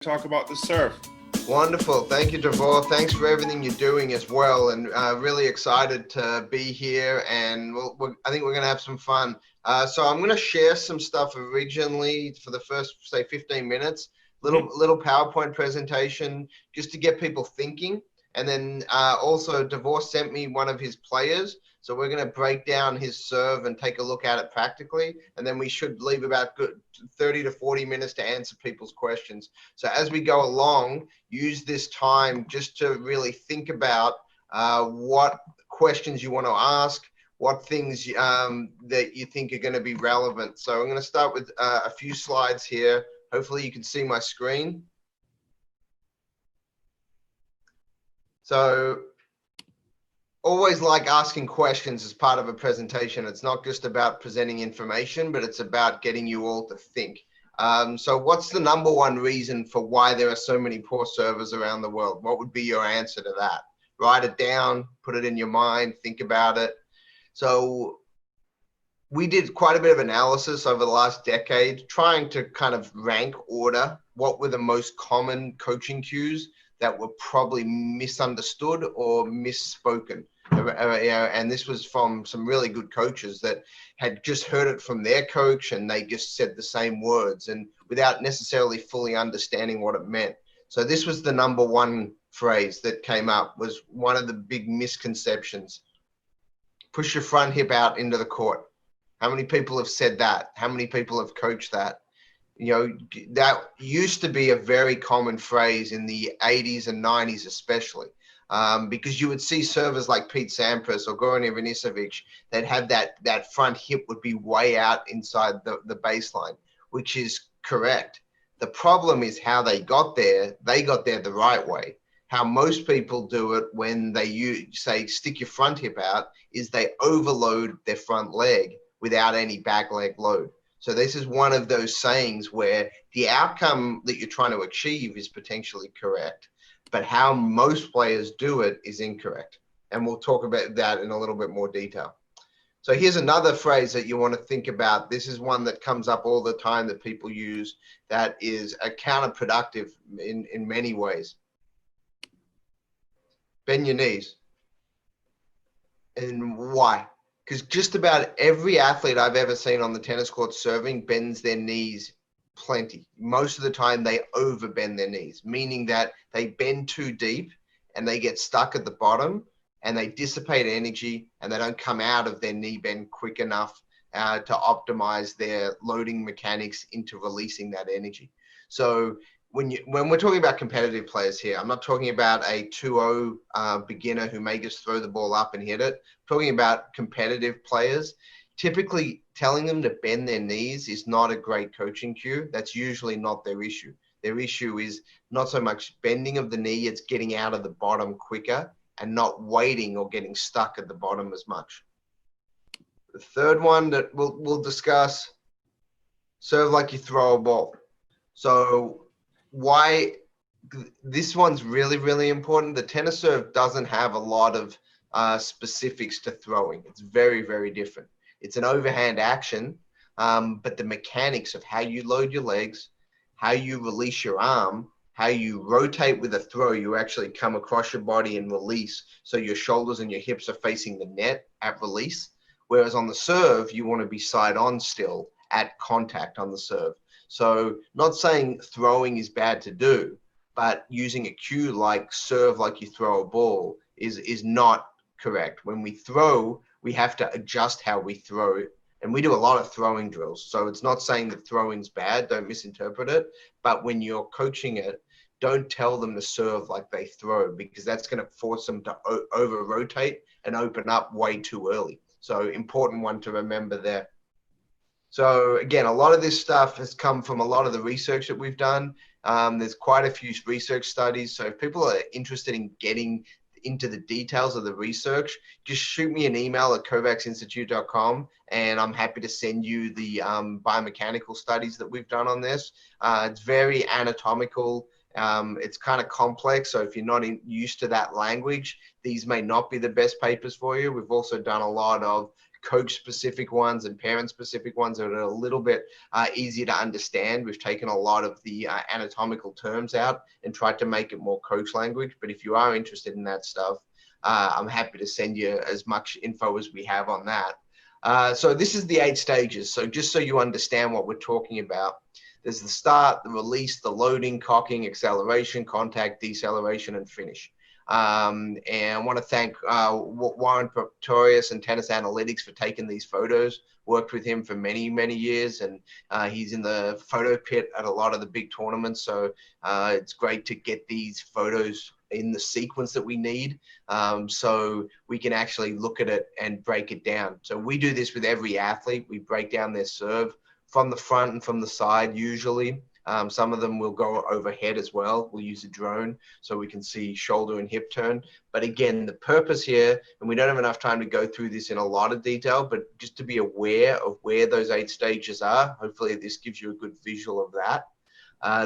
talk about the serve. Wonderful. Thank you, Devor. Thanks for everything you're doing as well. And really excited to be here. And I think we're going to have some fun. So I'm going to share some stuff originally for the first, say, 15 minutes, little PowerPoint presentation just to get people thinking. And then also Devor sent me one of his players. So we're going to break down his serve and take a look at it practically. And then we should leave about 30 to 40 minutes to answer people's questions. So as we go along, use this time just to really think about what questions you want to ask, what things that you think are going to be relevant. So I'm going to start with a few slides here. Hopefully you can see my screen. So always like asking questions as part of a presentation. It's not just about presenting information, but it's about getting you all to think. So what's the number one reason for why there are so many poor servers around the world? What would be your answer to that? Write it down, put it in your mind, think about it. So we did quite a bit of analysis over the last decade, trying to kind of rank order what were the most common coaching cues that were probably misunderstood or misspoken. And this was from some really good coaches that had just heard it from their coach and they just said the same words and without necessarily fully understanding what it meant. So this was the number one phrase that came up, was one of the big misconceptions. Push your front hip out into the court. How many people have said that? How many people have coached that? You know, that used to be a very common phrase in the 80s and 90s especially, because you would see servers like Pete Sampras or Goran Ivanisevic that had that front hip would be way out inside the baseline, which is correct. The problem is how they got there. They got there the right way. How most people do it when they say stick your front hip out is they overload their front leg without any back leg load. So this is one of those sayings where the outcome that you're trying to achieve is potentially correct, but how most players do it is incorrect. And we'll talk about that in a little bit more detail. So here's another phrase that you want to think about. This is one that comes up all the time that people use that is counterproductive in many ways. Bend your knees. And why? Because just about every athlete I've ever seen on the tennis court serving bends their knees plenty. Most of the time they overbend their knees, meaning that they bend too deep and they get stuck at the bottom and they dissipate energy and they don't come out of their knee bend quick enough to optimize their loading mechanics into releasing that energy. So when we're talking about competitive players here, I'm not talking about a 2-0 beginner who may just throw the ball up and hit it. I'm talking about competitive players. Typically, telling them to bend their knees is not a great coaching cue. That's usually not their issue. Their issue is not so much bending of the knee, it's getting out of the bottom quicker and not waiting or getting stuck at the bottom as much. The third one that we'll discuss, serve like you throw a ball. So why this one's really, really important. The tennis serve doesn't have a lot of specifics to throwing. It's very, very different. It's an overhand action, but the mechanics of how you load your legs, how you release your arm, how you rotate with a throw, you actually come across your body and release. So your shoulders and your hips are facing the net at release. Whereas on the serve, you want to be side on still at contact on the serve. So not saying throwing is bad to do, but using a cue like serve like you throw a ball is not correct. When we throw, we have to adjust how we throw. And we do a lot of throwing drills. So it's not saying that throwing's bad, don't misinterpret it. But when you're coaching it, don't tell them to serve like they throw, because that's going to force them to over rotate and open up way too early. So important one to remember there. So again, a lot of this stuff has come from a lot of the research that we've done. There's quite a few research studies. So if people are interested in getting into the details of the research, just shoot me an email at kovacsinstitute.com and I'm happy to send you the biomechanical studies that we've done on this. It's very anatomical. It's kind of complex. So if you're not used to that language, these may not be the best papers for you. We've also done a lot of coach specific ones and parent specific ones that are a little bit easier to understand. We've taken a lot of the anatomical terms out and tried to make it more coach language. But if you are interested in that stuff, I'm happy to send you as much info as we have on that. So this is the 8 stages. So just so you understand what we're talking about, there's the start, the release, the loading, cocking, acceleration, contact, deceleration, and finish. And I want to thank Warren Pretorius and Tennis Analytics for taking these photos. Worked with him for many, many years, and he's in the photo pit at a lot of the big tournaments. So it's great to get these photos in the sequence that we need, so we can actually look at it and break it down. So we do this with every athlete. We break down their serve from the front and from the side usually. Some of them will go overhead as well. We'll use a drone so we can see shoulder and hip turn. But again, the purpose here, and we don't have enough time to go through this in a lot of detail, but just to be aware of where those 8 stages are. Hopefully this gives you a good visual of that.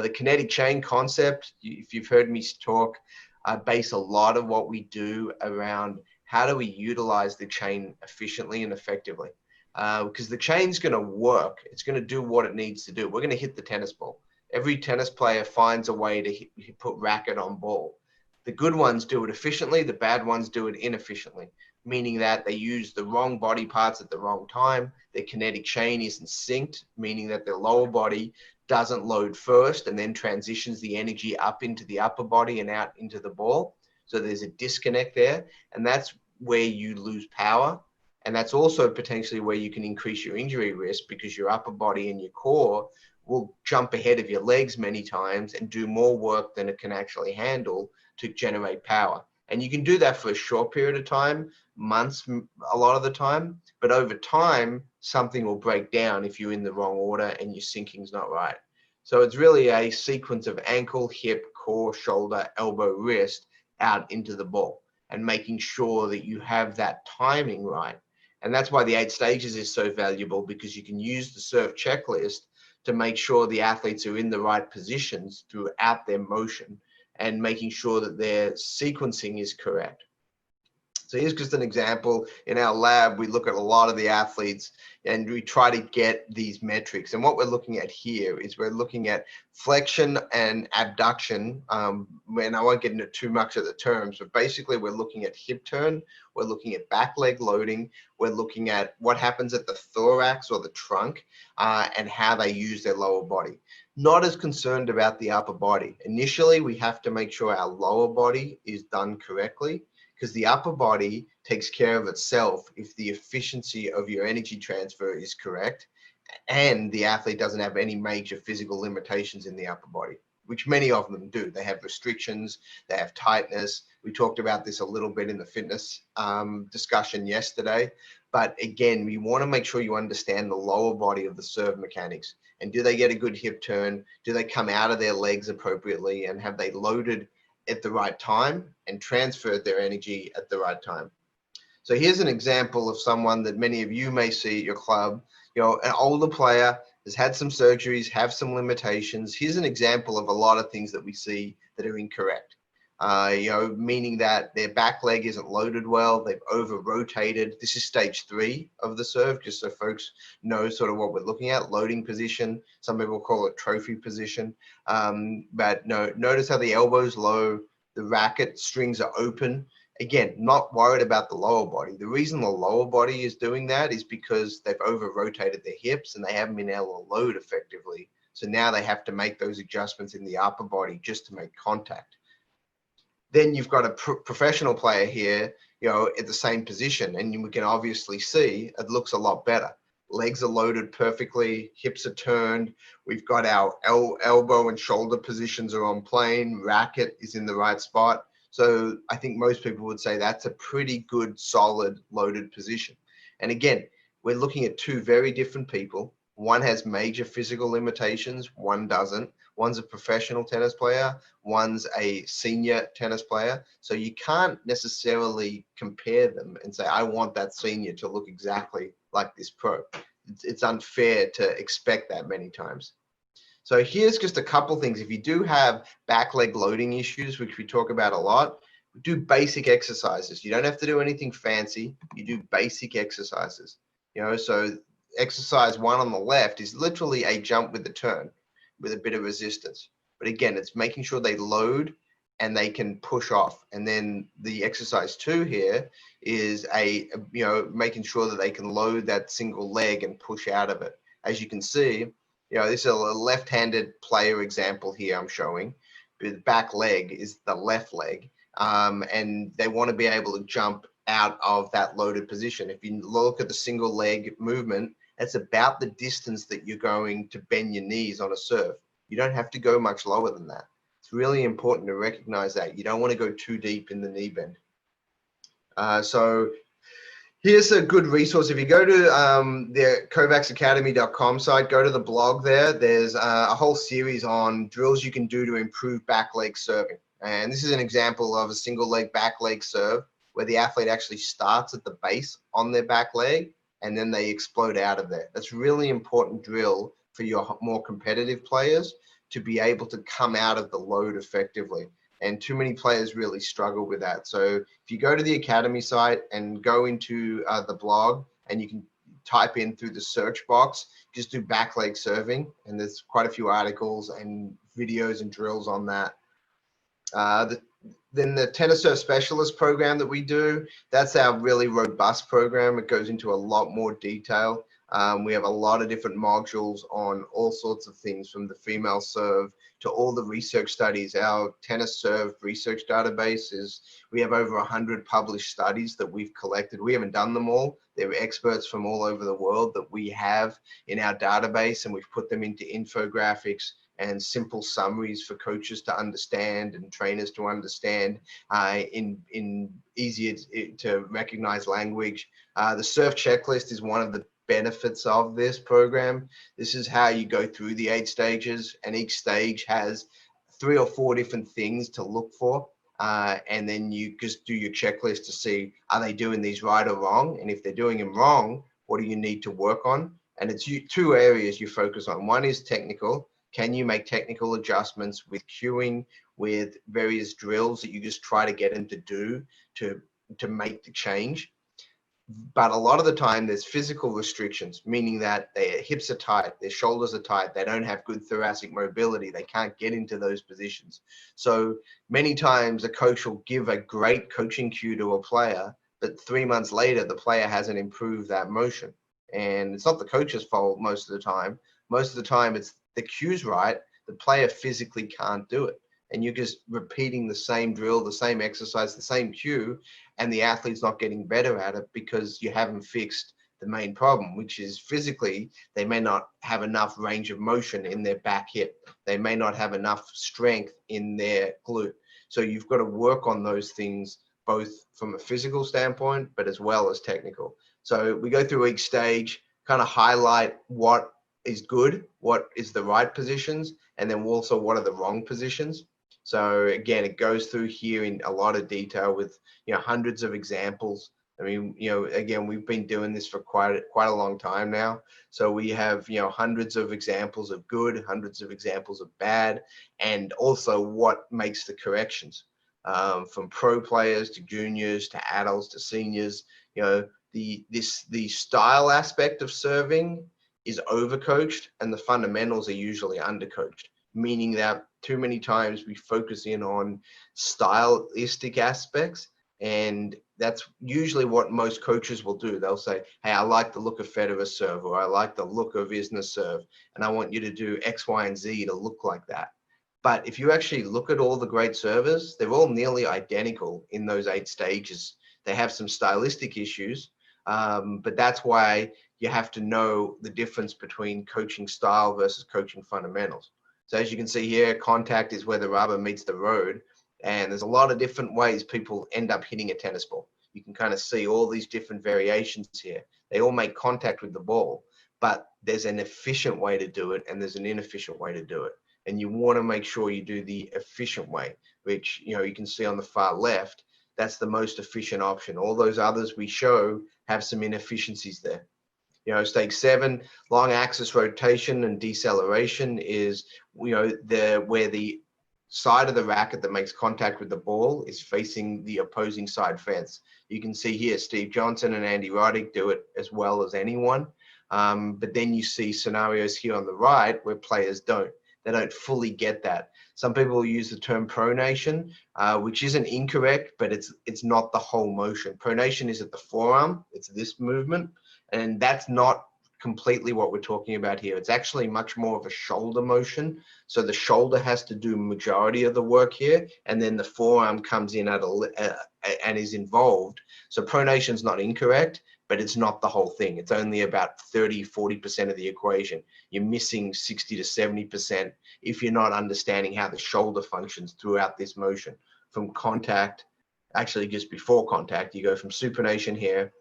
The kinetic chain concept, if you've heard me talk, I base a lot of what we do around how do we utilize the chain efficiently and effectively. Because the chain's going to work. It's going to do what it needs to do. We're going to hit the tennis ball. Every tennis player finds a way to put racket on ball. The good ones do it efficiently. The bad ones do it inefficiently, meaning that they use the wrong body parts at the wrong time. Their kinetic chain isn't synced, meaning that their lower body doesn't load first and then transitions the energy up into the upper body and out into the ball. So there's a disconnect there, and that's where you lose power. And that's also potentially where you can increase your injury risk, because your upper body and your core will jump ahead of your legs many times and do more work than it can actually handle to generate power. And you can do that for a short period of time, months, a lot of the time, but over time, something will break down if you're in the wrong order and your syncing's not right. So it's really a sequence of ankle, hip, core, shoulder, elbow, wrist out into the ball, and making sure that you have that timing right. And that's why the 8 stages is so valuable, because you can use the serve checklist to make sure the athletes are in the right positions throughout their motion and making sure that their sequencing is correct. So here's just an example. In our lab, we look at a lot of the athletes and we try to get these metrics. And what we're looking at here is we're looking at flexion and abduction. And I won't get into too much of the terms, but basically we're looking at hip turn, we're looking at back leg loading, we're looking at what happens at the thorax or the trunk, and how they use their lower body. Not as concerned about the upper body. Initially, we have to make sure our lower body is done correctly, because the upper body takes care of itself if the efficiency of your energy transfer is correct and the athlete doesn't have any major physical limitations in the upper body, which many of them do. They have restrictions, they have tightness. We talked about this a little bit in the fitness discussion yesterday. But again, we want to make sure you understand the lower body of the serve mechanics. And do they get a good hip turn? Do they come out of their legs appropriately? And have they loaded at the right time and transferred their energy at the right time? So here's an example of someone that many of you may see at your club. You know, an older player has had some surgeries, have some limitations. Here's an example of a lot of things that we see that are incorrect. You know, meaning that their back leg isn't loaded well, they've over rotated. This is stage 3 of the serve, just so folks know sort of what we're looking at. Loading position, some people call it trophy position. But no, notice how the elbow's low, the racket strings are open. Again, not worried about the lower body. The reason the lower body is doing that is because they've over rotated their hips and they haven't been able to load effectively. So now they have to make those adjustments in the upper body just to make contact. Then you've got a professional player here, you know, at the same position, and we can obviously see it looks a lot better. Legs are loaded perfectly, hips are turned. We've got our elbow and shoulder positions are on plane, racket is in the right spot. So I think most people would say that's a pretty good, solid, loaded position. And again, we're looking at 2 very different people. One has major physical limitations, one doesn't. One's a professional tennis player, one's a senior tennis player. So you can't necessarily compare them and say, I want that senior to look exactly like this pro. It's unfair to expect that many times. So here's just a couple things. If you do have back leg loading issues, which we talk about a lot, do basic exercises. You don't have to do anything fancy. You do basic exercises. So exercise 1 on the left is literally a jump with the turn with a bit of resistance. But again, it's making sure they load and they can push off. And then the exercise 2 here is making sure that they can load that single leg and push out of it. As you can see, this is a left-handed player example here I'm showing. The back leg is the left leg. And they want to be able to jump out of that loaded position. If you look at the single leg movement, that's about the distance that you're going to bend your knees on a serve. You don't have to go much lower than that. It's really important to recognize that. You don't want to go too deep in the knee bend. So here's a good resource. If you go to the kovacsacademy.com site, go to the blog there. There's a whole series on drills you can do to improve back leg serving. And this is an example of a single leg back leg serve where the athlete actually starts at the base on their back leg and then they explode out of there. That's really important drill for your more competitive players to be able to come out of the load effectively. And too many players really struggle with that. So if you go to the Academy site and go into the blog and you can type in through the search box, just do back leg serving. And there's quite a few articles and videos and drills on that. Then the Tennis Serve Specialist program that we do, that's our really robust program. It goes into a lot more detail. We have a lot of different modules on all sorts of things, from the female serve to all the research studies. Our tennis serve research database we have over 100 published studies that we've collected. We haven't done them all. They're experts from all over the world that we have in our database, and we've put them into infographics and simple summaries for coaches to understand and trainers to understand in easier to recognize language. The serve checklist is one of the benefits of this program. This is how you go through the 8 stages, and each stage has 3 or 4 different things to look for. And then you just do your checklist to see, are they doing these right or wrong? And if they're doing them wrong, what do you need to work on? And it's 2 areas you focus on. One is technical. Can you make technical adjustments with cueing, with various drills that you just try to get them to do to make the change? But a lot of the time there's physical restrictions, meaning that their hips are tight, their shoulders are tight, they don't have good thoracic mobility, they can't get into those positions. So many times a coach will give a great coaching cue to a player, but 3 months later the player hasn't improved that motion. And it's not the coach's fault most of the time. Most of the time it's the cue's right, the player physically can't do it. And you're just repeating the same drill, the same exercise, the same cue, and the athlete's not getting better at it because you haven't fixed the main problem, which is physically they may not have enough range of motion in their back hip. They may not have enough strength in their glute. So you've got to work on those things, both from a physical standpoint, but as well as technical. So we go through each stage, kind of highlight what is good, what is the right positions, and then also what are the wrong positions. So again, it goes through here in a lot of detail with hundreds of examples. I mean, again, we've been doing this for quite a long time now. So we have hundreds of examples of good, hundreds of examples of bad, and also what makes the corrections, from pro players to juniors to adults to seniors. The style aspect of serving is overcoached, and the fundamentals are usually undercoached, meaning that too many times we focus in on stylistic aspects, and that's usually what most coaches will do. They'll say, hey, I like the look of Federer's serve, or I like the look of Isner's serve, and I want you to do X, Y, and Z to look like that. But if you actually look at all the great servers, they're all nearly identical in those 8 stages. They have some stylistic issues, but that's why you have to know the difference between coaching style versus coaching fundamentals. So as you can see here, contact is where the rubber meets the road. And there's a lot of different ways people end up hitting a tennis ball. You can kind of see all these different variations here. They all make contact with the ball, but there's an efficient way to do it and there's an inefficient way to do it. And you want to make sure you do the efficient way, which you can see on the far left. That's the most efficient option. All those others we show have some inefficiencies there. Stage 7, long axis rotation and deceleration is, where the side of the racket that makes contact with the ball is facing the opposing side fence. You can see here, Steve Johnson and Andy Roddick do it as well as anyone. But then you see scenarios here on the right where players don't. They don't fully get that. Some people use the term pronation, which isn't incorrect, but it's not the whole motion. Pronation is at the forearm. It's this movement, and that's not completely what we're talking about here. It's actually much more of a shoulder motion. So the shoulder has to do majority of the work here, and then the forearm comes in and is involved. So pronation is not incorrect, but it's not the whole thing. It's only about 30-40% of the equation. You're missing 60 to 70% if you're not understanding how the shoulder functions throughout this motion. From contact, actually just before contact, you go from supination here,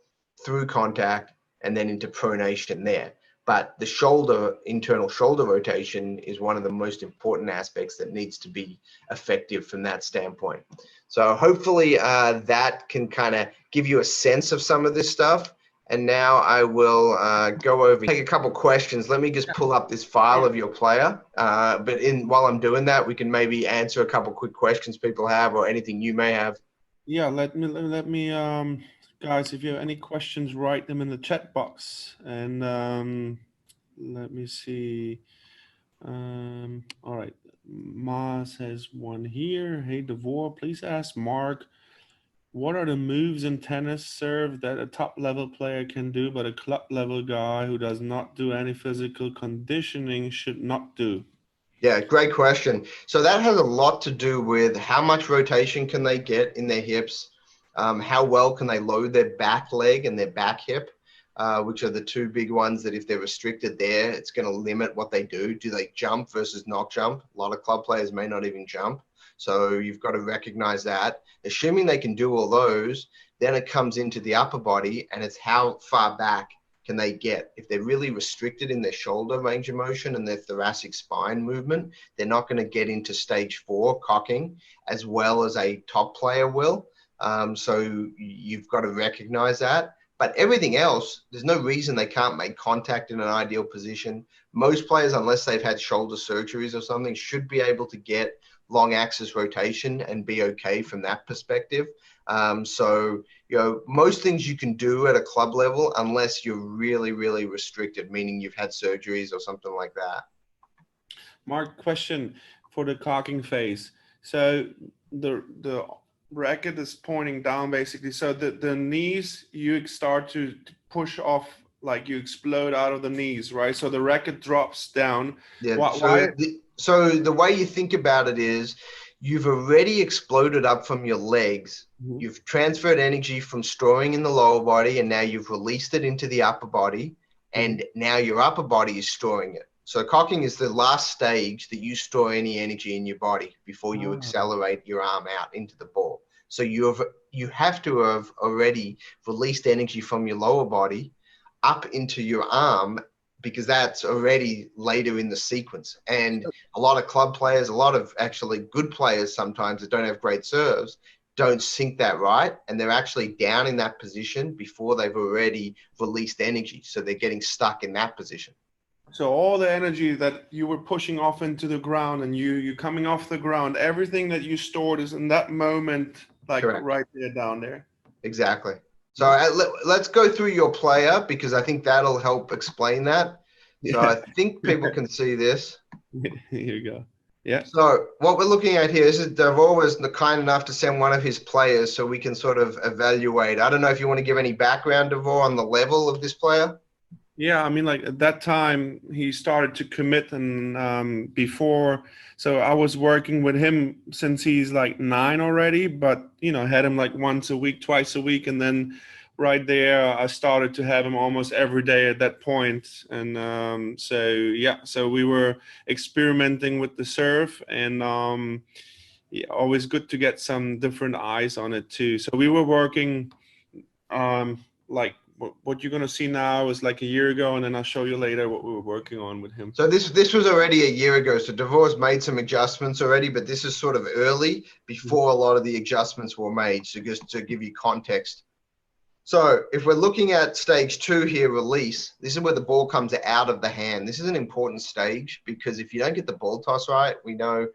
through contact, and then into pronation there. But the shoulder, internal shoulder rotation is one of the most important aspects that needs to be effective from that standpoint. So hopefully that can kind of give you a sense of some of this stuff. And now I will go over, take a couple questions. Let me just pull up this file of your player. But while I'm doing that, we can maybe answer a couple quick questions people have or anything you may have. Yeah, let me guys, if you have any questions, write them in the chat box. And let me see. All right. Maz has one here. Hey, Devore, please ask Mark, what are the moves in tennis serve that a top level player can do, but a club level guy who does not do any physical conditioning should not do? Yeah, great question. So that has a lot to do with how much rotation can they get in their hips, how well can they load their back leg and their back hip, which are the two big ones that if they're restricted there, it's going to limit what they do. Do they jump versus not jump? A lot of club players may not even jump. So you've got to recognize that. Assuming they can do all those, then it comes into the upper body, and it's how far back can they get. If they're really restricted in their shoulder range of motion and their thoracic spine movement, they're not going to get into stage 4 cocking as well as a top player will. So you've got to recognize that. But everything else, there's no reason they can't make contact in an ideal position. Most players, unless they've had shoulder surgeries or something, should be able to get long axis rotation and be okay from that perspective. So, you know, most things you can do at a club level unless you're really, really restricted, meaning you've had surgeries or something like that. Mark, question for the cocking phase. So the racket is pointing down basically. So the knees, you start to push off, like you explode out of the knees, right? So the racket drops down. Yeah. So the way you think about it is you've already exploded up from your legs. Mm-hmm. You've transferred energy from storing in the lower body, and now you've released it into the upper body, and now your upper body is storing it. So cocking is the last stage that you store any energy in your body before you accelerate your arm out into the ball. So you have to have already released energy from your lower body up into your arm, because that's already later in the sequence. And a lot of club players, a lot of actually good players sometimes that don't have great serves, don't sync that right. And they're actually down in that position before they've already released energy. So they're getting stuck in that position. So all the energy that you were pushing off into the ground and you coming off the ground, everything that you stored is in that moment, like Correct. Right there, down there. Exactly. So let's go through your player, because I think that'll help explain that. So I think people can see this. Here you go. Yeah. So what we're looking at here is Devore was kind enough to send one of his players so we can sort of evaluate. I don't know if you want to give any background, Devore, on the level of this player. Yeah, I mean, like at that time he started to commit, and before, so I was working with him since he's like 9 already, but you know, had him like once a week, twice a week, and then right there I started to have him almost every day at that point. And so yeah, so we were experimenting with the serve, and yeah, always good to get some different eyes on it too. So we were working like what you're going to see now is like a year ago, and then I'll show you later what we were working on with him. So this was already a year ago. So Devore's made some adjustments already, but this is sort of early before a lot of the adjustments were made. So just to give you context. So if we're looking at stage 2 here, release, this is where the ball comes out of the hand. This is an important stage, because if you don't get the ball toss right, we know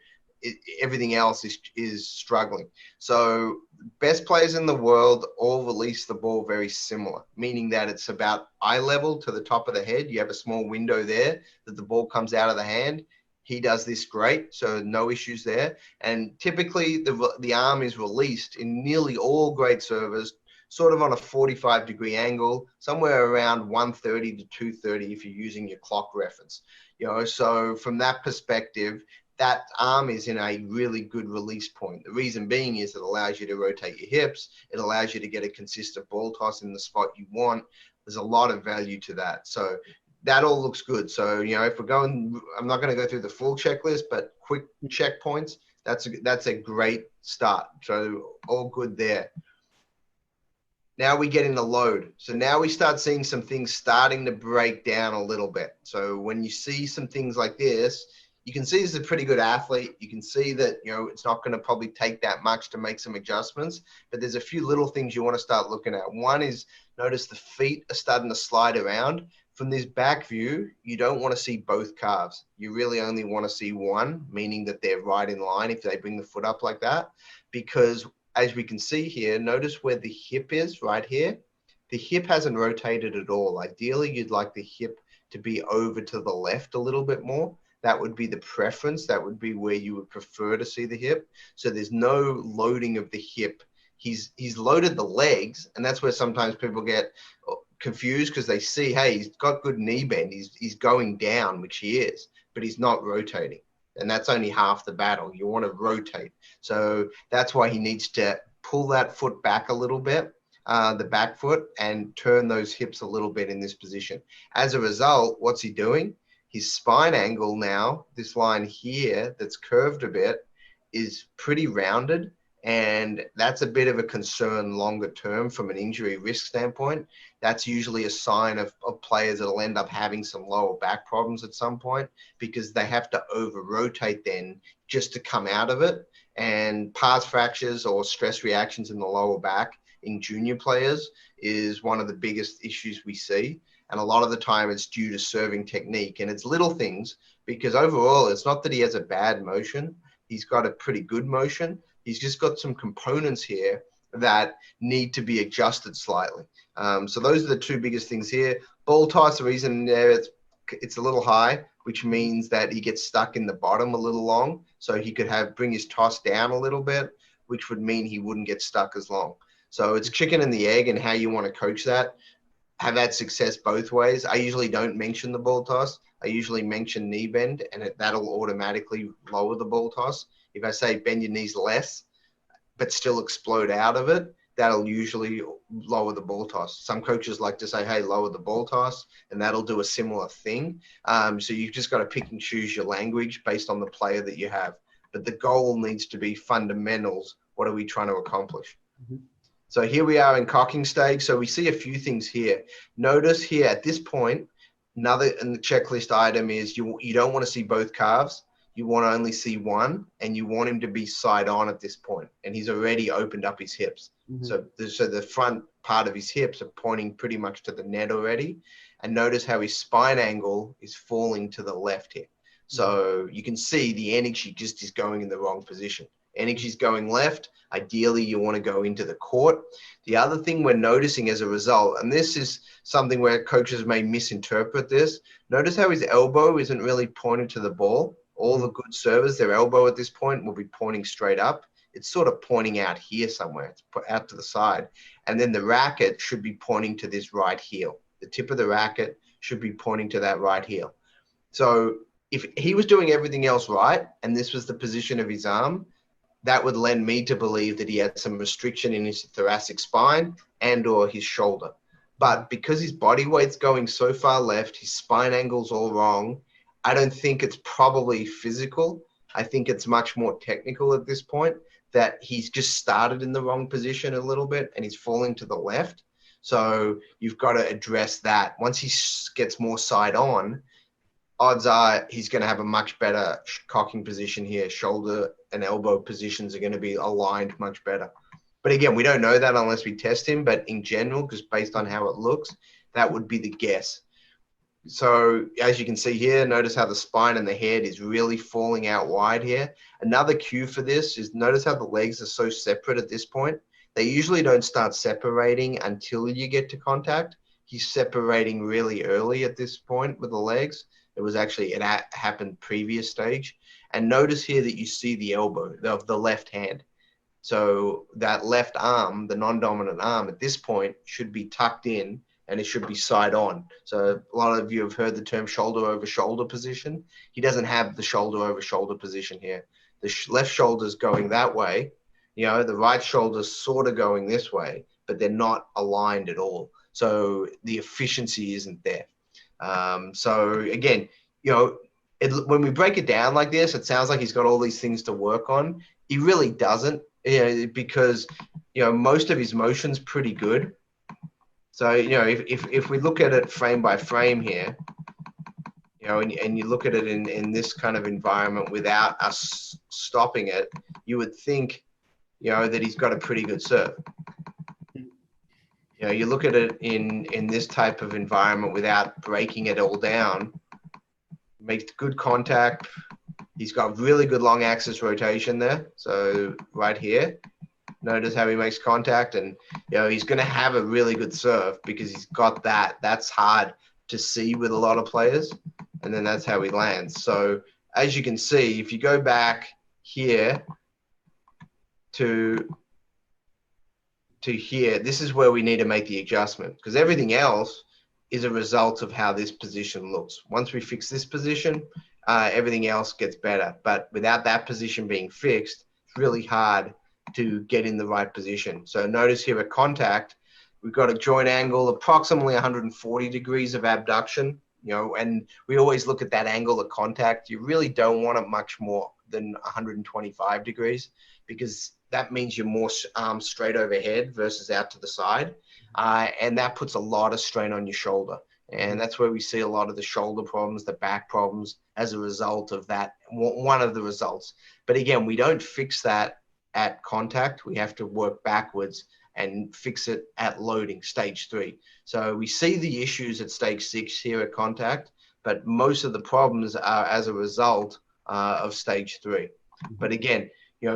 everything else is struggling. So best players in the world all release the ball very similar, meaning that it's about eye level to the top of the head. You have a small window there that the ball comes out of the hand. He does this great, so no issues there. And typically the arm is released in nearly all great servers sort of on a 45-degree angle, somewhere around 130 to 230 if you're using your clock reference. So from that perspective, that arm is in a really good release point. The reason being is it allows you to rotate your hips. It allows you to get a consistent ball toss in the spot you want. There's a lot of value to that. So that all looks good. So, if we're going, I'm not going to go through the full checklist, but quick checkpoints, that's a great start. So all good there. Now we get into load. So now we start seeing some things starting to break down a little bit. So when you see some things like this, you can see he's a pretty good athlete. You can see that, it's not going to probably take that much to make some adjustments, but there's a few little things you want to start looking at. One is notice the feet are starting to slide around. From this back view, you don't want to see both calves. You really only want to see one, meaning that they're right in line if they bring the foot up like that, because as we can see here, notice where the hip is right here. The hip hasn't rotated at all. Ideally, you'd like the hip to be over to the left a little bit more. That would be the preference. That would be where you would prefer to see the hip. So there's no loading of the hip. He's loaded the legs, and that's where sometimes people get confused because they see, hey, he's got good knee bend. He's going down, which he is, but he's not rotating. And that's only half the battle. You want to rotate. So that's why he needs to pull that foot back a little bit, the back foot, and turn those hips a little bit in this position. As a result, what's he doing? His spine angle now, this line here that's curved a bit, is pretty rounded. And that's a bit of a concern longer term from an injury risk standpoint. That's usually a sign of players that will end up having some lower back problems at some point because they have to over rotate then just to come out of it. And pars fractures or stress reactions in the lower back in junior players is one of the biggest issues we see. And a lot of the time it's due to serving technique, and it's little things because overall it's not that he has a bad motion. He's got a pretty good motion. He's just got some components here that need to be adjusted slightly. So those are the two biggest things here. Ball toss, the reason there it's a little high, which means that he gets stuck in the bottom a little long. So he could bring his toss down a little bit, which would mean he wouldn't get stuck as long. So it's chicken and the egg and how you want to coach that. Have had success both ways. I usually don't mention the ball toss. I usually mention knee bend, and that'll automatically lower the ball toss. If I say bend your knees less, but still explode out of it, that'll usually lower the ball toss. Some coaches like to say, hey, lower the ball toss, and that'll do a similar thing. So you've just got to pick and choose your language based on the player that you have. But the goal needs to be fundamentals. What are we trying to accomplish? Mm-hmm. So here we are in cocking stage. So we see a few things here. Notice here at this point, another in the checklist item is you don't want to see both calves. You want to only see one, and you want him to be side on at this point. And he's already opened up his hips. Mm-hmm. So the front part of his hips are pointing pretty much to the net already. And notice how his spine angle is falling to the left here. So you can see the energy just is going in the wrong position. Energy's going left. Ideally, you want to go into the court. The other thing we're noticing as a result, and this is something where coaches may misinterpret this, notice how his elbow isn't really pointed to the ball. All the good servers, their elbow at this point will be pointing straight up. It's sort of pointing out here somewhere. It's put out to the side. And then the racket should be pointing to this right heel. The tip of the racket should be pointing to that right heel. So if he was doing everything else right, and this was the position of his arm, that would lend me to believe that he had some restriction in his thoracic spine and or his shoulder. But because his body weight's going so far left, his spine angle's all wrong, I don't think it's probably physical. I think it's much more technical at this point, that he's just started in the wrong position a little bit and he's falling to the left. So you've got to address that. Once he gets more side on, odds are he's going to have a much better cocking position here. Shoulder and elbow positions are going to be aligned much better. But again, we don't know that unless we test him. But in general, just based on how it looks, that would be the guess. So as you can see here, notice how the spine and the head is really falling out wide here. Another cue for this is notice how the legs are so separate at this point. They usually don't start separating until you get to contact. He's separating really early at this point with the legs. It happened previous stage. And notice here that you see the elbow of the left hand. So that left arm, the non-dominant arm at this point should be tucked in and it should be side on. So a lot of you have heard the term shoulder over shoulder position. He doesn't have the shoulder over shoulder position here. The left shoulder's going that way. The right shoulder's sort of going this way, but they're not aligned at all. So the efficiency isn't there. So again, when we break it down like this, it sounds like he's got all these things to work on. He really doesn't, because most of his motion's pretty good. So if we look at it frame by frame here, and you look at it in this kind of environment without us stopping it, you would think that he's got a pretty good serve. You look at it in this type of environment without breaking it all down, makes good contact. He's got really good long axis rotation there. So right here, notice how he makes contact, and he's going to have a really good serve because he's got that. That's hard to see with a lot of players, and then that's how he lands. So as you can see, if you go back here to here, this is where we need to make the adjustment, because everything else is a result of how this position looks. Once we fix this position, everything else gets better. But without that position being fixed, it's really hard to get in the right position. So notice here at contact, we've got a joint angle approximately 140 degrees of abduction, and we always look at that angle of contact. You really don't want it much more than 125 degrees, because that means you're more arms straight overhead versus out to the side. And that puts a lot of strain on your shoulder. And that's where we see a lot of the shoulder problems, the back problems as a result of that, one of the results. But again, we don't fix that at contact. We have to work backwards and fix it at loading, stage 3. So we see the issues at stage 6 here at contact, but most of the problems are as a result of stage 3. But again,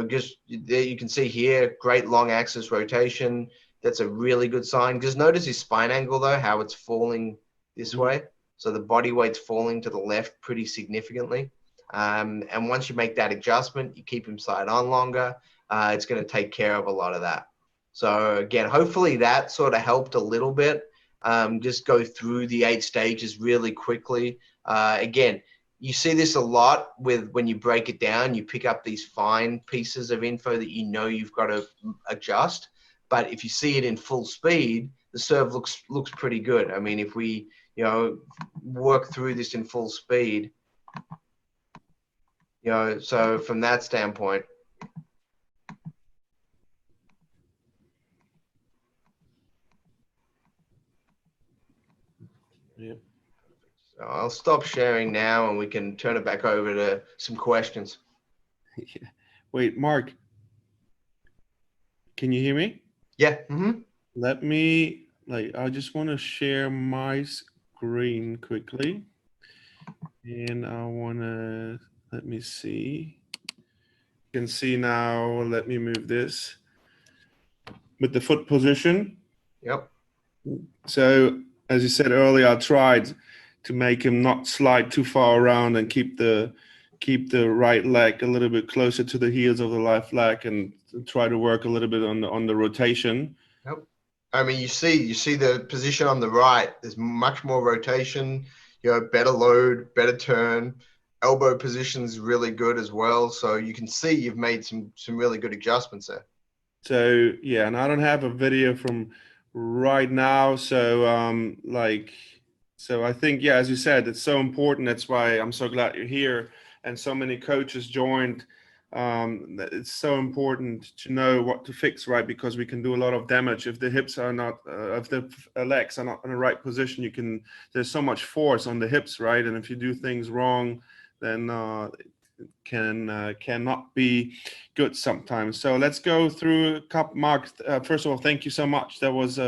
just there you can see here, great long axis rotation. That's a really good sign. Just notice his spine angle though, how it's falling this way. So the body weight's falling to the left pretty significantly. And once you make that adjustment, you keep him side on longer, it's going to take care of a lot of that. So again, hopefully that sort of helped a little bit. Just go through the 8 stages really quickly. Again, you see this a lot when you break it down, you pick up these fine pieces of info that you've got to adjust. But if you see it in full speed, the serve looks pretty good. I mean, if we work through this in full speed, so from that standpoint. Yep. So I'll stop sharing now and we can turn it back over to some questions. Yeah. Wait, Mark, can you hear me? Yeah. Mm-hmm. Let me, I just want to share my screen quickly. And I want to, let me see. You can see now, let me move this with the foot position. Yep. So as you said earlier, I tried to make him not slide too far around and keep the right leg a little bit closer to the heels of the left leg, and try to work a little bit on the rotation. Yep. I mean, you see the position on the right. There's much more rotation. Better load, better turn. Elbow position's really good as well. So you can see you've made some really good adjustments there. So yeah, and I don't have a video from right now. So so I think, yeah, as you said, it's so important. That's why I'm so glad you're here and so many coaches joined. It's so important to know what to fix, right? Because we can do a lot of damage if the hips are not, if the legs are not in the right position. There's so much force on the hips, right? And if you do things wrong, then cannot be good sometimes. So let's go through a couple. Mark, first of all, thank you so much. That was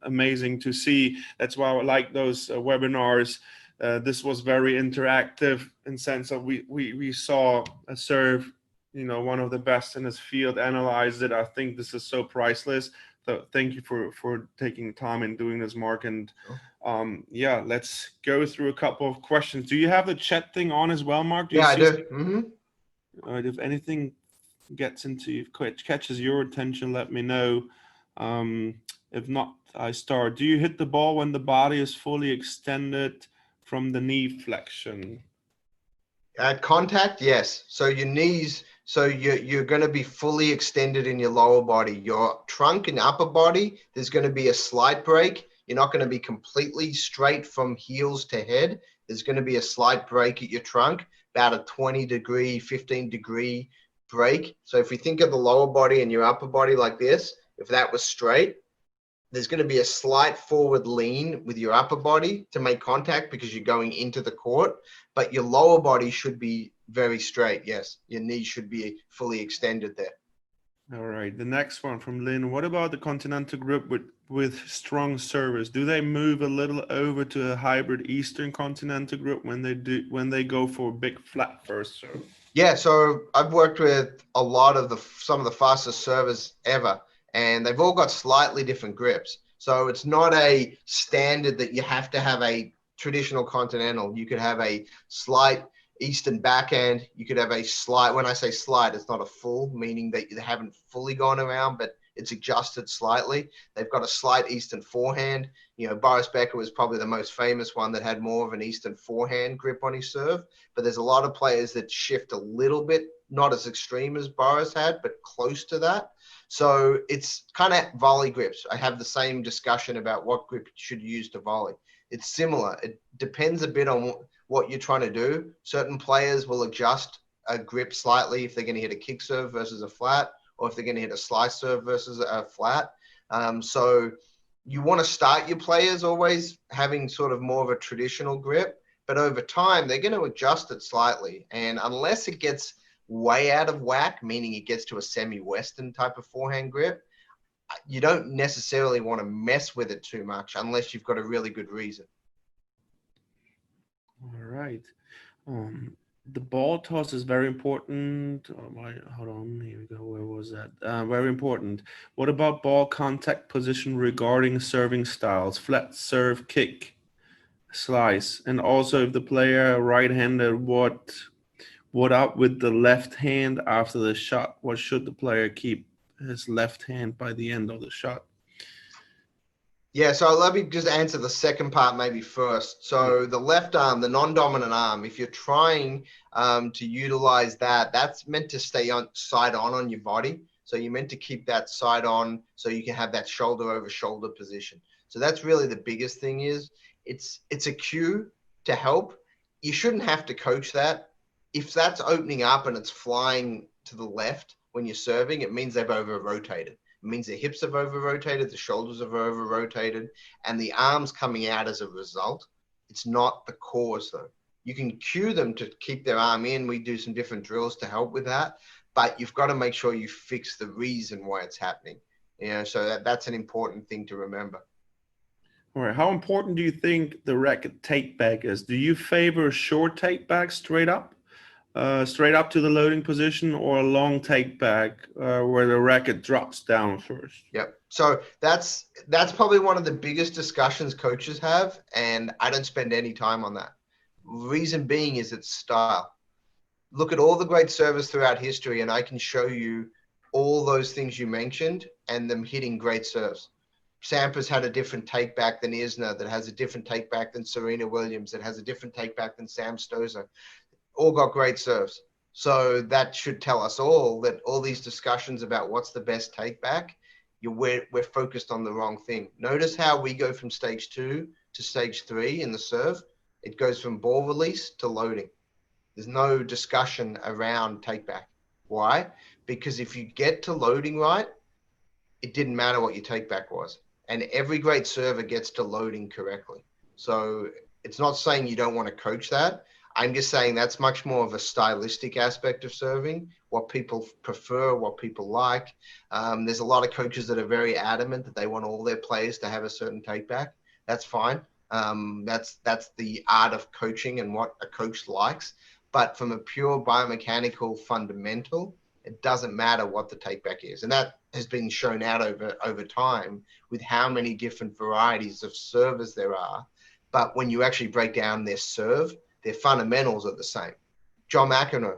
amazing to see. That's why I like those webinars. This was very interactive in sense of we saw a serve, one of the best in his field, analyzed it. I think this is so priceless. So thank you for taking time and doing this, Mark. And yeah, let's go through a couple of questions. Do you have the chat thing on as well, Mark? Do you Yeah, I see? do. Mm-hmm. All right, if anything catches your attention, let me know. If not, I start. Do you hit the ball when the body is fully extended from the knee flexion? At contact, yes. So your knees, so you're going to be fully extended in your lower body. Your trunk and upper body, there's going to be a slight break. You're not going to be completely straight from heels to head. There's going to be a slight break at your trunk, about a 20-degree, 15-degree break. So if you think of the lower body and your upper body like this, if that was straight, there's going to be a slight forward lean with your upper body to make contact because you're going into the court, but your lower body should be very straight. Yes, your knees should be fully extended there. All right, the next one from Lynn. What about the continental grip with strong service? Do they move a little over to a hybrid Eastern continental grip when they go for a big flat first serve? Yeah, so I've worked with a lot of some of the fastest servers ever, and they've all got slightly different grips. So it's not a standard that you have to have a traditional continental. You could have a slight Eastern backhand. You could have a slight, when I say slight, it's not a full, meaning that you haven't fully gone around, but it's adjusted slightly. They've got a slight Eastern forehand. Boris Becker was probably the most famous one that had more of an Eastern forehand grip on his serve, but there's a lot of players that shift a little bit, not as extreme as Boris had, but close to that. So it's kind of volley grips. I have the same discussion about what grip you should use to volley. It's similar. It depends a bit on what you're trying to do. Certain players will adjust a grip slightly if they're going to hit a kick serve versus a flat, or if they're going to hit a slice serve versus a flat. So you want to start your players always having sort of more of a traditional grip, but over time they're going to adjust it slightly. And unless it gets way out of whack, meaning it gets to a semi-Western type of forehand grip, you don't necessarily want to mess with it too much unless you've got a really good reason. All right. The ball toss is very important. Hold on, here we go. Where was that? Very important. What about ball contact position regarding serving styles? Flat serve, kick, slice, and also if the player right-handed, what up with the left hand after the shot? What should the player keep his left hand by the end of the shot? Yeah, so let me just answer the second part maybe first. So the left arm, the non-dominant arm, if you're trying to utilize that, that's meant to stay on side on your body. So you're meant to keep that side on so you can have that shoulder over shoulder position. So that's really the biggest thing is it's a cue to help. You shouldn't have to coach that. If that's opening up and it's flying to the left when you're serving, it means they've over-rotated. It means the hips have over-rotated, the shoulders have over-rotated, and the arms coming out as a result. It's not the cause, though. You can cue them to keep their arm in. We do some different drills to help with that, but you've got to make sure you fix the reason why it's happening. So that's an important thing to remember. All right. How important do you think the racket take back is? Do you favor a short take back straight up to the loading position, or a long take back where the racket drops down first? Yep. So that's probably one of the biggest discussions coaches have, and I don't spend any time on that. Reason being is it's style. Look at all the great servers throughout history, and I can show you all those things you mentioned and them hitting great serves. Sampras had a different take back than Isner, that has a different take back than Serena Williams, that has a different take back than Sam Stosur. All got great serves. So that should tell us all that all these discussions about what's the best take back, we're focused on the wrong thing. Notice how we go from stage 2 to stage 3 in the serve. It goes from ball release to loading. There's no discussion around take back. Why? Because if you get to loading right, it didn't matter what your take back was. And every great server gets to loading correctly. So it's not saying you don't want to coach that. I'm just saying that's much more of a stylistic aspect of serving, what people prefer, what people like. There's a lot of coaches that are very adamant that they want all their players to have a certain take back. That's fine. That's the art of coaching and what a coach likes. But from a pure biomechanical fundamental, it doesn't matter what the take back is. And that has been shown out over time with how many different varieties of servers there are. But when you actually break down their serve, their fundamentals are the same. John McEnroe,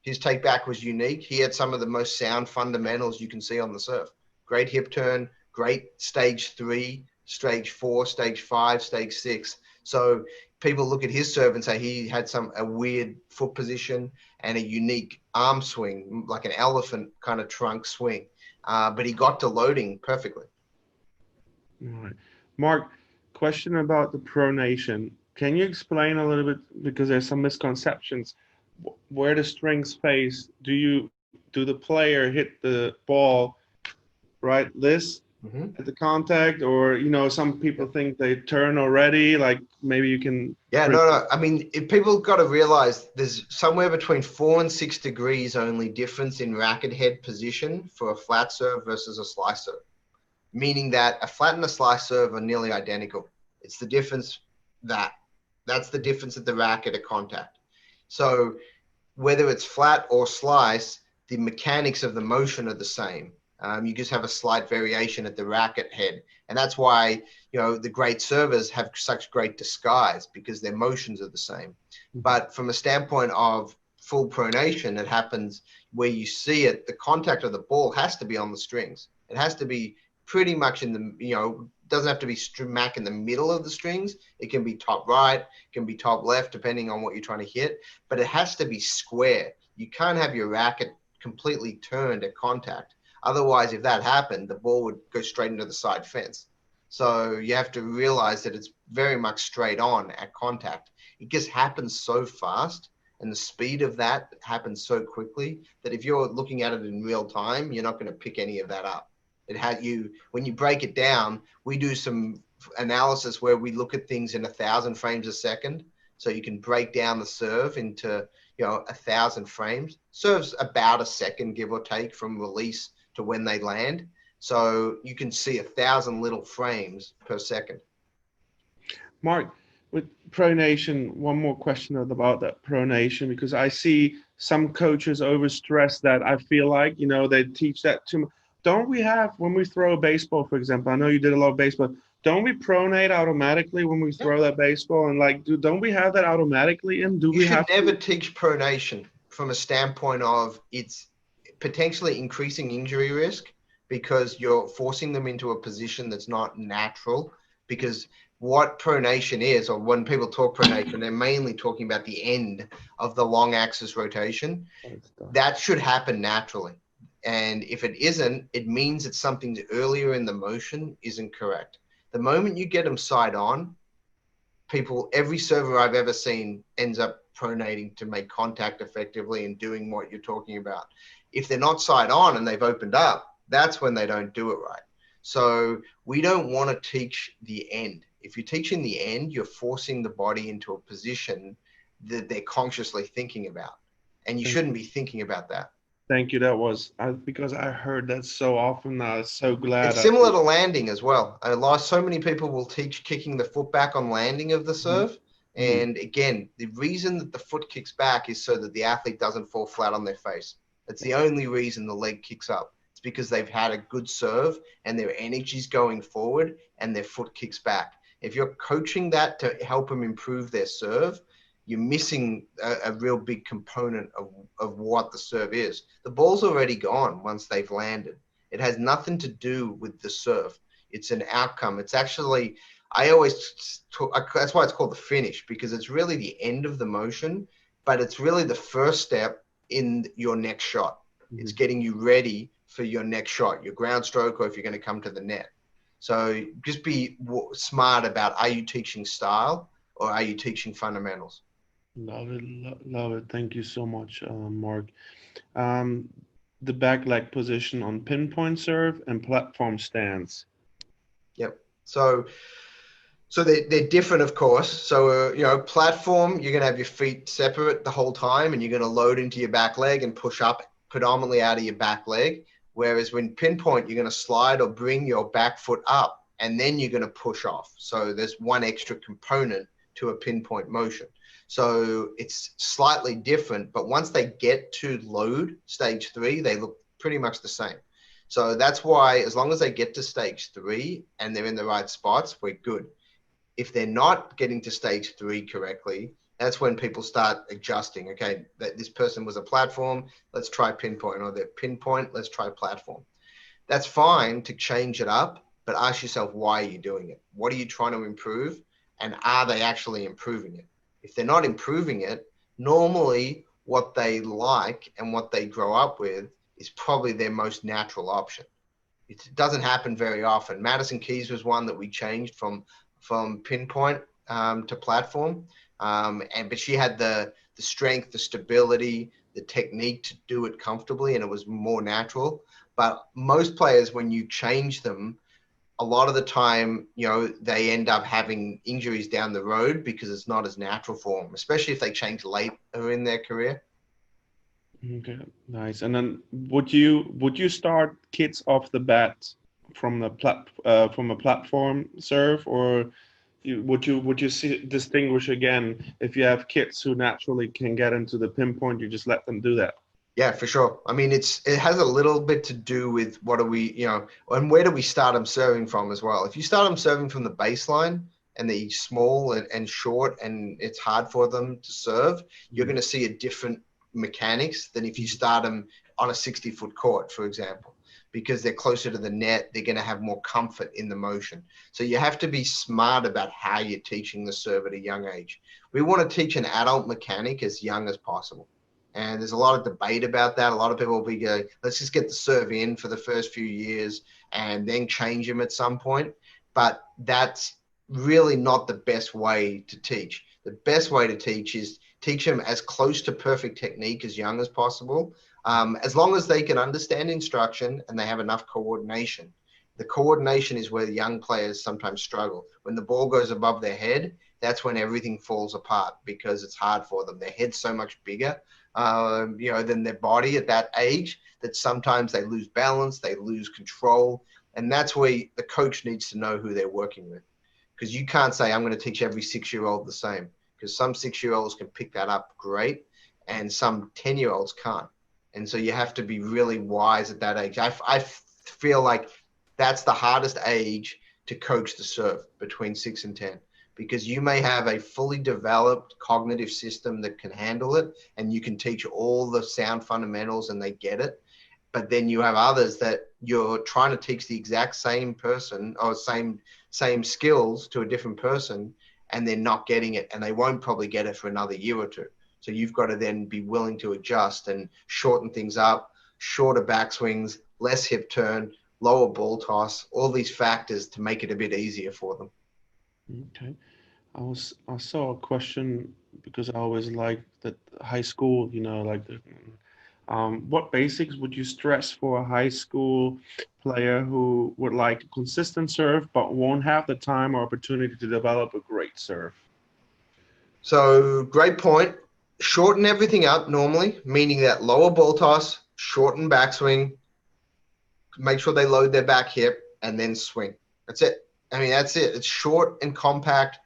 his take back was unique. He had some of the most sound fundamentals you can see on the serve. Great hip turn, great stage 3, stage 4, stage 5, stage 6. So people look at his serve and say he had a weird foot position and a unique arm swing, like an elephant kind of trunk swing. But he got to loading perfectly. All right. Mark, question about the pronation. Can you explain a little bit, because there's some misconceptions, where the strings face? Do the player hit the ball right this at the contact, or some people think they turn already? Like maybe you can. Yeah, no. I mean, if people got to realize there's somewhere between 4 and 6 degrees only difference in racket head position for a flat serve versus a slice serve, meaning that a flat and a slice serve are nearly identical. It's the difference that's the difference at the racket at contact. So whether it's flat or slice, the mechanics of the motion are the same. You just have a slight variation at the racket head. And that's why, the great servers have such great disguise, because their motions are the same. But from a standpoint of full pronation, it happens where you see it, the contact of the ball has to be on the strings. It has to be pretty much in the, doesn't have to be smack in the middle of the strings. It can be top right, it can be top left, depending on what you're trying to hit, but it has to be square. You can't have your racket completely turned at contact. Otherwise, if that happened, the ball would go straight into the side fence. So you have to realize that it's very much straight on at contact. It just happens so fast, and the speed of that happens so quickly that if you're looking at it in real time, you're not going to pick any of that up. When you break it down, we do some analysis where we look at things in 1,000 frames a second. So you can break down the serve into, 1,000 frames. Serve's about a second, give or take, from release to when they land. So you can see 1,000 little frames per second. Mark, with pronation, one more question about that pronation, because I see some coaches overstress that. I feel like, they teach that too much. Don't we have, when we throw a baseball, for example, I know you did a lot of baseball, don't we pronate automatically when we throw that baseball? And don't we have that automatically in? You should never teach pronation from a standpoint of it's potentially increasing injury risk, because you're forcing them into a position that's not natural. Because what pronation is, or when people talk pronation, they're mainly talking about the end of the long axis rotation. That should happen naturally. And if it isn't, it means that something earlier in the motion isn't correct. The moment you get them side on, every server I've ever seen ends up pronating to make contact effectively and doing what you're talking about. If they're not side on and they've opened up, that's when they don't do it right. So we don't want to teach the end. If you're teaching the end, you're forcing the body into a position that they're consciously thinking about. And you shouldn't be thinking about that. Thank you. That was because I heard that so often. I was so glad. It's similar to landing as well. So many people will teach kicking the foot back on landing of the serve. And again, the reason that the foot kicks back is so that the athlete doesn't fall flat on their face. That's the only reason the leg kicks up. It's because they've had a good serve and their energy's going forward and their foot kicks back. If you're coaching that to help them improve their serve, you're missing a real big component of what the serve is. The ball's already gone once they've landed. It has nothing to do with the serve. It's an outcome. It's actually, that's why it's called the finish, because it's really the end of the motion, but it's really the first step in your next shot. It's getting you ready for your next shot, your ground stroke, or if you're going to come to the net. So just be smart about, are you teaching style or are you teaching fundamentals? Love it, love it. Thank you so much, Mark. The back leg position on pinpoint serve and platform stance. Yep. So So they're different, of course. So, platform, you're going to have your feet separate the whole time and you're going to load into your back leg and push up predominantly out of your back leg. Whereas when pinpoint, you're going to slide or bring your back foot up and then you're going to push off. So there's one extra component to a pinpoint motion. So it's slightly different, but once they get to load stage 3, they look pretty much the same. So that's why as long as they get to stage 3 and they're in the right spots, we're good. If they're not getting to stage 3 correctly, that's when people start adjusting. Okay, that this person was a platform, let's try pinpoint, or they're pinpoint, let's try platform. That's fine to change it up, but ask yourself, why are you doing it? What are you trying to improve? And are they actually improving it? If they're not improving it, normally what they like and what they grow up with is probably their most natural option. It doesn't happen very often. Madison Keys was one that we changed from pinpoint to platform, but she had the strength, the stability, the technique to do it comfortably, and it was more natural. But most players, when you change them, a lot of the time, they end up having injuries down the road because it's not as natural for them, especially if they change later in their career. Okay, nice. And then would you start kids off the bat from from a platform serve, or would you distinguish again if you have kids who naturally can get into the pinpoint, you just let them do that? Yeah, for sure. I mean, it has a little bit to do with what are we, and where do we start them serving from as well. If you start them serving from the baseline and they're small and short and it's hard for them to serve, you're going to see a different mechanics than if you start them on a 60-foot court, for example, because they're closer to the net, they're going to have more comfort in the motion. So you have to be smart about how you're teaching the serve at a young age. We want to teach an adult mechanic as young as possible. And there's a lot of debate about that. A lot of people will be going, let's just get the serve in for the first few years and then change them at some point. But that's really not the best way to teach. The best way to teach is teach them as close to perfect technique as young as possible, as long as they can understand instruction and they have enough coordination. The coordination is where the young players sometimes struggle. When the ball goes above their head, that's when everything falls apart because it's hard for them. Their head's so much bigger than their body at that age that sometimes they lose balance, they lose control. And that's where the coach needs to know who they're working with. Because you can't say, I'm going to teach every 6-year-old the same. Because some 6-year-olds can pick that up great and some 10-year-olds can't. And so you have to be really wise at that age. I feel like that's the hardest age to coach the serve, between 6 and 10. Because you may have a fully developed cognitive system that can handle it and you can teach all the sound fundamentals and they get it. But then you have others that you're trying to teach the exact same person or same skills to a different person and they're not getting it and they won't probably get it for another year or two. So you've got to then be willing to adjust and shorten things up, shorter backswings, less hip turn, lower ball toss, all these factors to make it a bit easier for them. Okay. I saw a question because I always liked that high school, what basics would you stress for a high school player who would like a consistent serve but won't have the time or opportunity to develop a great serve? So great point. Shorten everything up normally, meaning that lower ball toss, shorten backswing, make sure they load their back hip and then swing. That's it. I mean, that's it. It's short and compact,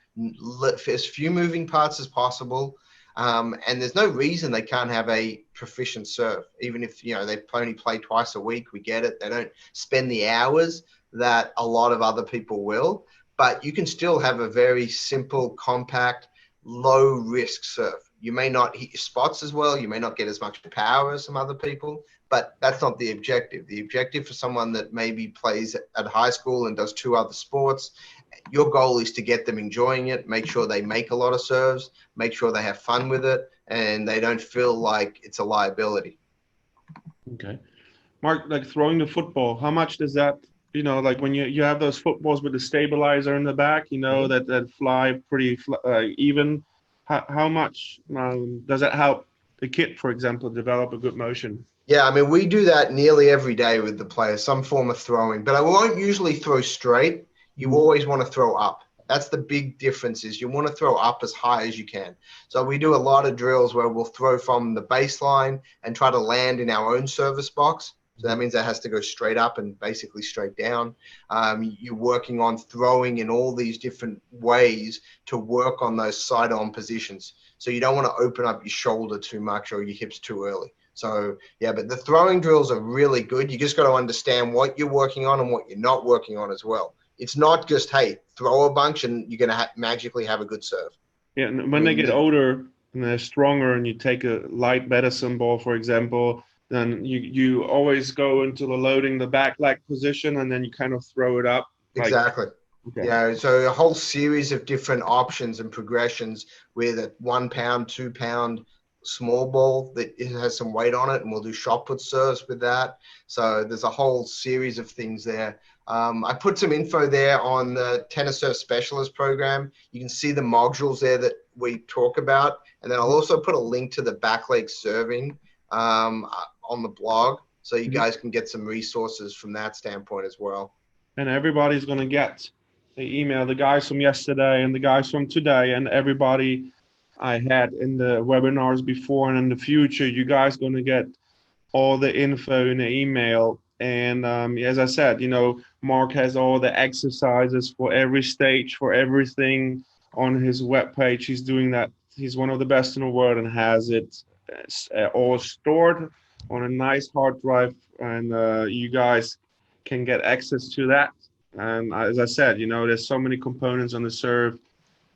as few moving parts as possible. And there's no reason they can't have a proficient serve, even if, they only play twice a week. We get it. They don't spend the hours that a lot of other people will, but you can still have a very simple, compact, low risk serve. You may not hit your spots as well. You may not get as much power as some other people, but that's not the objective. The objective for someone that maybe plays at high school and does 2 other sports, your goal is to get them enjoying it, make sure they make a lot of serves, make sure they have fun with it, and they don't feel like it's a liability. Okay. Mark, like throwing the football, how much does that, like when you have those footballs with the stabilizer in the back, that fly pretty even, how much does that help the kid, for example, develop a good motion? Yeah, I mean, we do that nearly every day with the players, some form of throwing, but I won't usually throw straight. You always want to throw up. That's the big difference is you want to throw up as high as you can. So we do a lot of drills where we'll throw from the baseline and try to land in our own service box. So that means that has to go straight up and basically straight down. You're working on throwing in all these different ways to work on those side-on positions. So you don't want to open up your shoulder too much or your hips too early. So yeah, but the throwing drills are really good. You just got to understand what you're working on and what you're not working on as well. It's not just, hey, throw a bunch and you're going to magically have a good serve. Yeah, and when they get older and they're stronger, and you take a light medicine ball, for example, then you always go into the loading the back leg position, and then you kind of throw it up. Exactly. Okay. Yeah, so a whole series of different options and progressions with a 1 pound, 2 pound small ball that it has some weight on it, and we'll do shot put serves with that. So there's a whole series of things there. I put some info there on the Tennis Serve Specialist program. You can see the modules there that we talk about. And then I'll also put a link to the back leg serving on the blog, so you guys can get some resources from that standpoint as well. And everybody's going to get the email, the guys from yesterday and the guys from today, and everybody I had in the webinars before and in the future. You guys going to get all the info in the email. And as I said, Mark has all the exercises for every stage, for everything on his webpage. He's doing that. He's one of the best in the world and has it all stored on a nice hard drive. And you guys can get access to that. And as I said, there's so many components on the serve.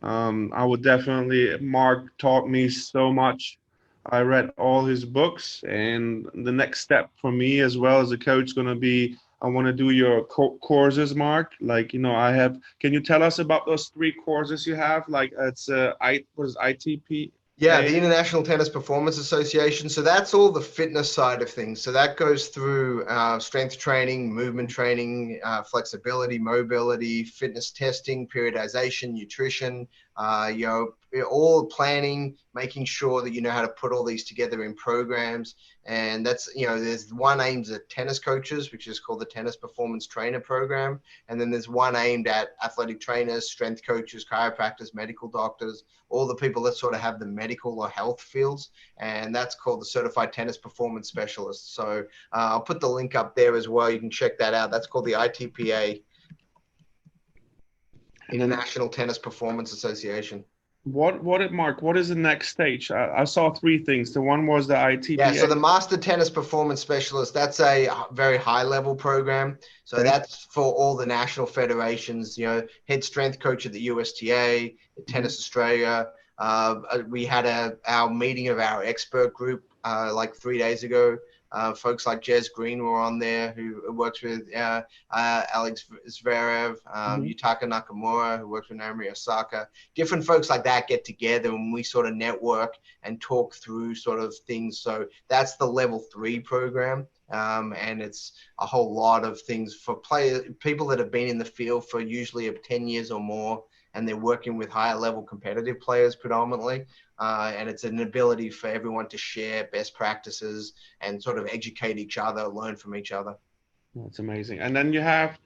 I would definitely, Mark taught me so much. I read all his books, and the next step for me as well as a coach is going to be, I want to do your courses, Mark. Can you tell us about those 3 courses you have? It's what is ITP? Yeah, the International Tennis Performance Association. So that's all the fitness side of things. So that goes through strength training, movement training, flexibility, mobility, fitness testing, periodization, nutrition, all planning, making sure that you know how to put all these together in programs. And that's, there's one aimed at tennis coaches, which is called the Tennis Performance Trainer Program. And then there's one aimed at athletic trainers, strength coaches, chiropractors, medical doctors, all the people that sort of have the medical or health fields. And that's called the Certified Tennis Performance Specialist. So I'll put the link up there as well. You can check that out. That's called the ITPA, International Tennis Performance Association. Mark, what is the next stage? I saw 3 things. The one was the ITPA. Yeah, so the Master Tennis Performance Specialist, that's a very high level program. So that's for all the national federations, head strength coach at the USTA, Tennis Australia. We had our meeting of our expert group like 3 days ago. Folks like Jez Green were on there, who works with Alex Zverev, Yutaka Nakamura, who works with Naomi Osaka. Different folks like that get together and we sort of network and talk through sort of things. So that's the level 3 program. And it's a whole lot of things for people that have been in the field for usually 10 years or more, and they're working with higher level competitive players predominantly. And it's an ability for everyone to share best practices and sort of educate each other, learn from each other. That's amazing. And then you have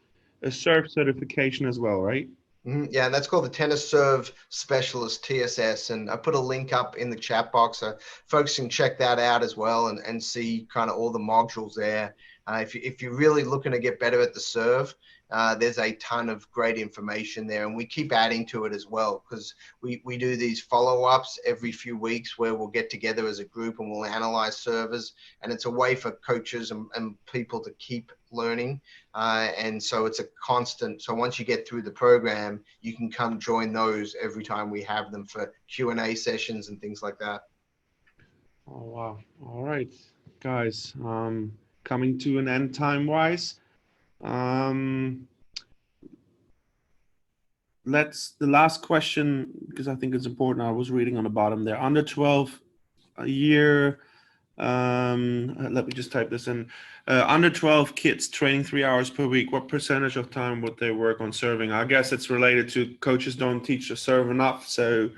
a serve certification as well, right? Yeah, and that's called the Tennis Serve Specialist, TSS. And I put a link up in the chat box so folks can check that out as well and see kind of all the modules there. If you're really looking to get better at the serve, there's a ton of great information there, and we keep adding to it as well, because we do these follow-ups every few weeks where we'll get together as a group and we'll analyze servers, and it's a way for coaches and people to keep learning, and so it's a constant. So once you get through the program, you can come join those every time we have them for Q&A sessions and things like that. Oh wow. All right, guys, coming to an end time wise. The last question, because I think it's important. I was reading on the bottom there. Under 12 a year. Let me just type this in. Under 12 kids training 3 hours per week. What percentage of time would they work on serving? I guess it's related to coaches don't teach the serve enough. So,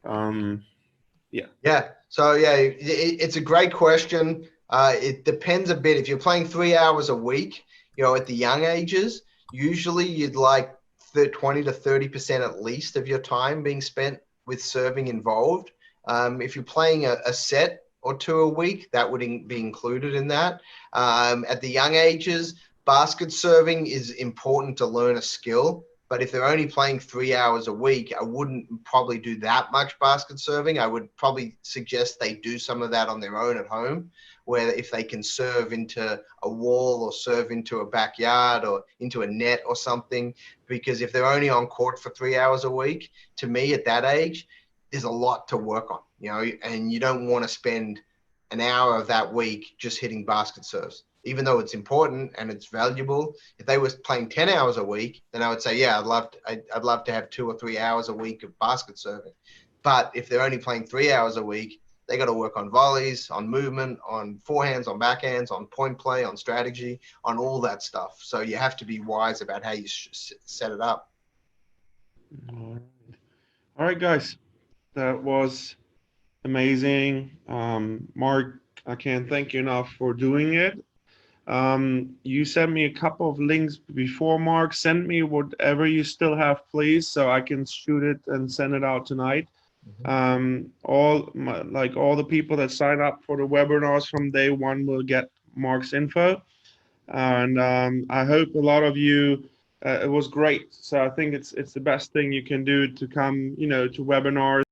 yeah. Yeah. So yeah, it's a great question. It depends a bit. If you're playing 3 hours a week, at the young ages, usually you'd like 20 to 30% at least of your time being spent with serving involved. If you're playing a set or two a week, that would be included in that. At the young ages, basket serving is important to learn a skill. But if they're only playing 3 hours a week, I wouldn't probably do that much basket serving. I would probably suggest they do some of that on their own at home, where if they can serve into a wall or serve into a backyard or into a net or something. Because if they're only on court for 3 hours a week, to me at that age, there's a lot to work on, and you don't want to spend an hour of that week just hitting basket serves. Even though it's important and it's valuable, if they were playing 10 hours a week, then I would say, yeah, I'd love to have 2 or 3 hours a week of basket serving. But if they're only playing 3 hours a week, they got to work on volleys, on movement, on forehands, on backhands, on point play, on strategy, on all that stuff. So you have to be wise about how you set it up. All right, guys, that was amazing. Mark, I can't thank you enough for doing it. You sent me a couple of links before, Mark. Send me whatever you still have, please, so I can shoot it and send it out tonight. All the people that sign up for the webinars from day one will get Mark's info. And I hope a lot of you, it was great. So I think it's the best thing you can do to come, to webinars.